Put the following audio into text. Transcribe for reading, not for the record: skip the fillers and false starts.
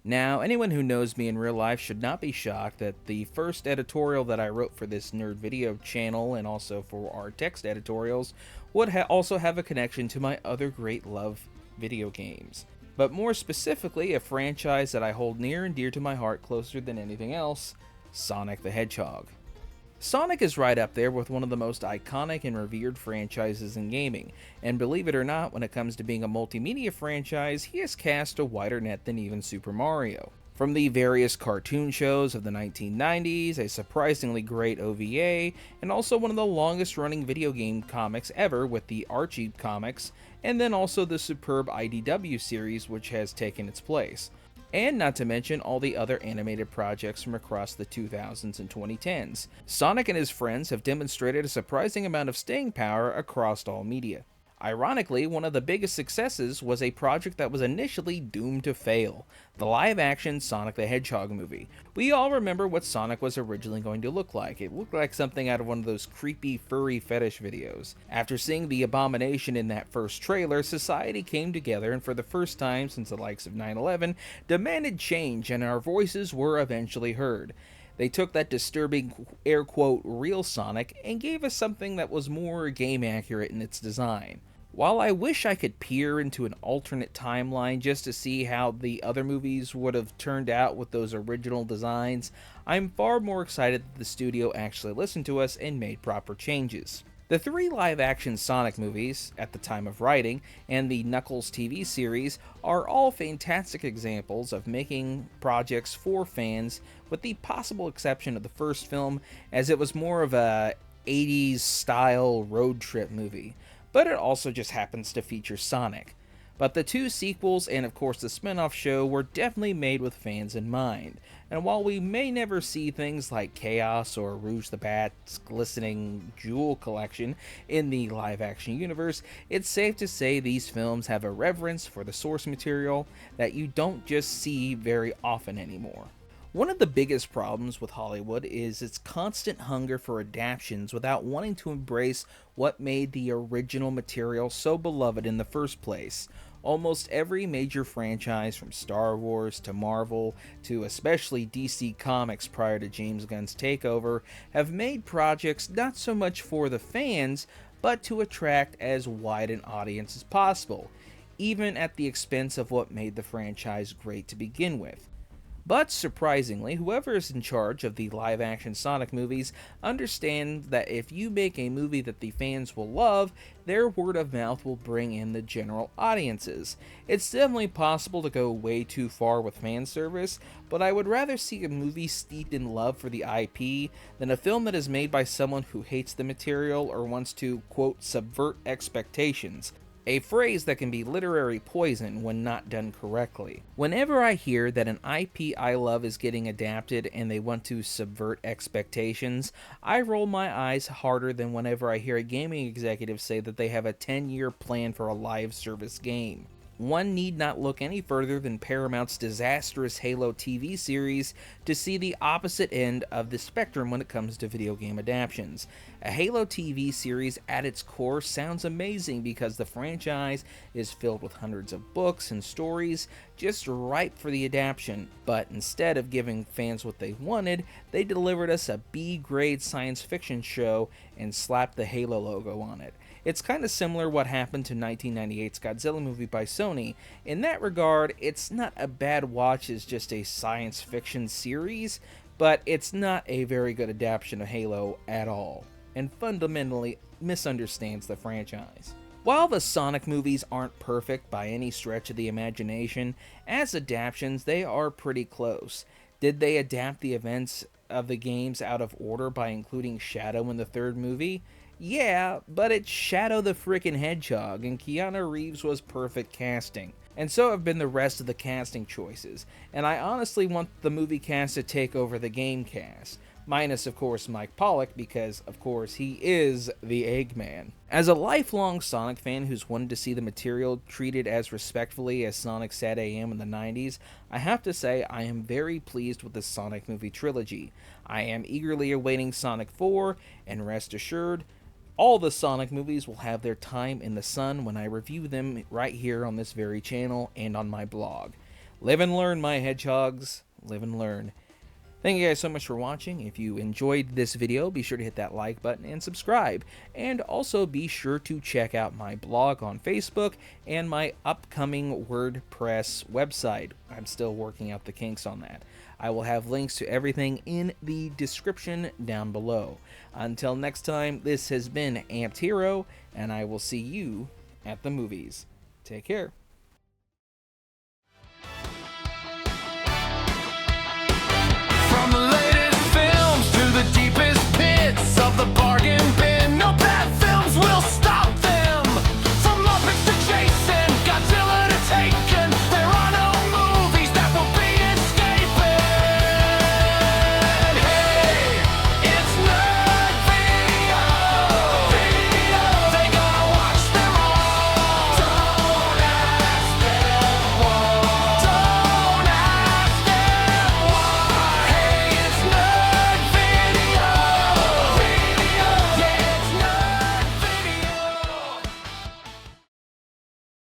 Now, anyone who knows me in real life should not be shocked that the first editorial that I wrote for this nerd video channel and also for our text editorials would also have a connection to my other great love video games. But more specifically, a franchise that I hold near and dear to my heart closer than anything else, Sonic the Hedgehog. Sonic is right up there with one of the most iconic and revered franchises in gaming, and believe it or not, when it comes to being a multimedia franchise, he has cast a wider net than even Super Mario. From the various cartoon shows of the 1990s, a surprisingly great OVA, and also one of the longest running video game comics ever with the Archie comics, and then also the superb IDW series which has taken its place. And not to mention all the other animated projects from across the 2000s and 2010s. Sonic and his friends have demonstrated a surprising amount of staying power across all media. Ironically, one of the biggest successes was a project that was initially doomed to fail, the live-action Sonic the Hedgehog movie. We all remember what Sonic was originally going to look like. It looked like something out of one of those creepy furry fetish videos. After seeing the abomination in that first trailer, society came together and for the first time since the likes of 9/11, demanded change, and our voices were eventually heard. They took that disturbing, air quote, real Sonic and gave us something that was more game accurate in its design. While I wish I could peer into an alternate timeline just to see how the other movies would have turned out with those original designs, I'm far more excited that the studio actually listened to us and made proper changes. The 3 live-action Sonic movies, at the time of writing, and the Knuckles TV series are all fantastic examples of making projects for fans, with the possible exception of the first film, as it was more of a 80s style road trip movie, but it also just happens to feature Sonic. But the 2 sequels and of course the spin-off show were definitely made with fans in mind, and while we may never see things like Chaos or Rouge the Bat's glistening jewel collection in the live-action universe, it's safe to say these films have a reverence for the source material that you don't just see very often anymore. One of the biggest problems with Hollywood is its constant hunger for adaptations without wanting to embrace what made the original material so beloved in the first place. Almost every major franchise from Star Wars to Marvel to especially DC Comics prior to James Gunn's takeover have made projects not so much for the fans, but to attract as wide an audience as possible, even at the expense of what made the franchise great to begin with. But surprisingly, whoever is in charge of the live-action Sonic movies understands that if you make a movie that the fans will love, their word of mouth will bring in the general audiences. It's definitely possible to go way too far with fan service, but I would rather see a movie steeped in love for the IP than a film that is made by someone who hates the material or wants to, quote, subvert expectations. A phrase that can be literary poison when not done correctly. Whenever I hear that an IP I love is getting adapted and they want to subvert expectations, I roll my eyes harder than whenever I hear a gaming executive say that they have a 10-year plan for a live service game. One need not look any further than Paramount's disastrous Halo TV series to see the opposite end of the spectrum when it comes to video game adaptations. A Halo TV series at its core sounds amazing because the franchise is filled with hundreds of books and stories just ripe for the adaptation, but instead of giving fans what they wanted, they delivered us a B-grade science fiction show and slapped the Halo logo on it. It's kind of similar what happened to 1998's Godzilla movie by Sony. In that regard, it's not a bad watch as just a science fiction series, but it's not a very good adaptation of Halo at all, and fundamentally misunderstands the franchise. While the Sonic movies aren't perfect by any stretch of the imagination, as adaptations they are pretty close. Did they adapt the events of the games out of order by including Shadow in the third movie? Yeah, but it's Shadow the frickin' Hedgehog, and Keanu Reeves was perfect casting. And so have been the rest of the casting choices, and I honestly want the movie cast to take over the game cast. Minus, of course, Mike Pollock, because, of course, he is the Eggman. As a lifelong Sonic fan who's wanted to see the material treated as respectfully as Sonic Sat AM in the 90s, I have to say I am very pleased with the Sonic movie trilogy. I am eagerly awaiting Sonic 4, and rest assured, all the Sonic movies will have their time in the sun when I review them right here on this very channel and on my blog. Live and learn, my hedgehogs. Live and learn. Thank you guys so much for watching. If you enjoyed this video, be sure to hit that like button and subscribe. And also be sure to check out my blog on Facebook and my upcoming WordPress website. I'm still working out the kinks on that. I will have links to everything in the description down below. Until next time, this has been AMPEDHERO, and I will see you at the movies. Take care. From the latest films to the deepest pits of the bargain bin.